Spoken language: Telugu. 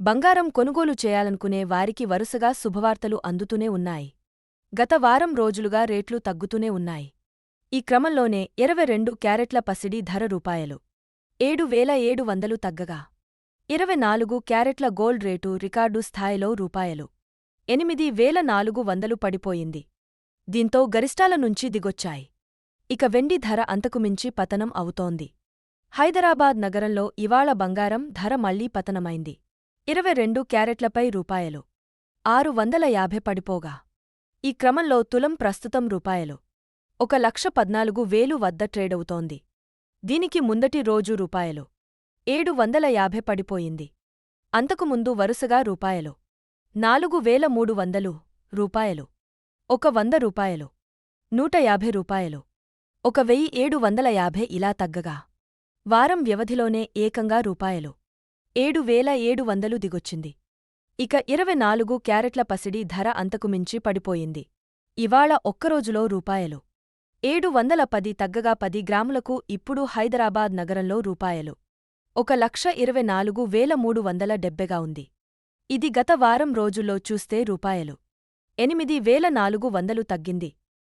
బంగారం కొనుగోలు చేయాలనుకునే వారికి వరుసగా శుభవార్తలు అందుతూనే ఉన్నాయి. గత వారం రోజులుగా రేట్లు తగ్గుతూనే ఉన్నాయి. ఈ క్రమంలోనే 22 క్యారెట్ల పసిడి ధర రూపాయలు 7,700 తగ్గగా 24 క్యారెట్ల గోల్డ్ రేటు రికార్డు స్థాయిలో రూపాయలు 8,400 పడిపోయింది. దీంతో గరిష్టాల నుంచి దిగొచ్చాయి. ఇక వెండి ధర అంతకుమించి పతనం అవుతోంది. హైదరాబాద్ నగరంలో ఇవాళ బంగారం ధర మళ్లీ పతనమైంది. 22 క్యారెట్లపై రూపాయలు 650 పడిపోగా ఈ క్రమంలో తులం ప్రస్తుతం రూపాయలు 1,14,000 వద్ద ట్రేడవుతోంది. దీనికి ముందటి రోజు రూపాయలు 750 పడిపోయింది. అంతకుముందు వరుసగా రూపాయలు 4,300, రూపాయలు 100 రూపాయలు 150 రూపాయలు 1,750 ఇలా తగ్గగా వారం వ్యవధిలోనే ఏకంగా రూపాయలు 7,700 దిగొచ్చింది. ఇక 24 క్యారెట్ల పసిడి ధర అంతకుమించి పడిపోయింది. ఇవాళ ఒక్కరోజులో రూపాయలు 710 తగ్గగా 10 గ్రాములకు ఇప్పుడు హైదరాబాద్ నగరంలో రూపాయలు 1,24,370గా ఉంది. ఇది గత వారం రోజుల్లో చూస్తే రూపాయలు 8,400 తగ్గింది.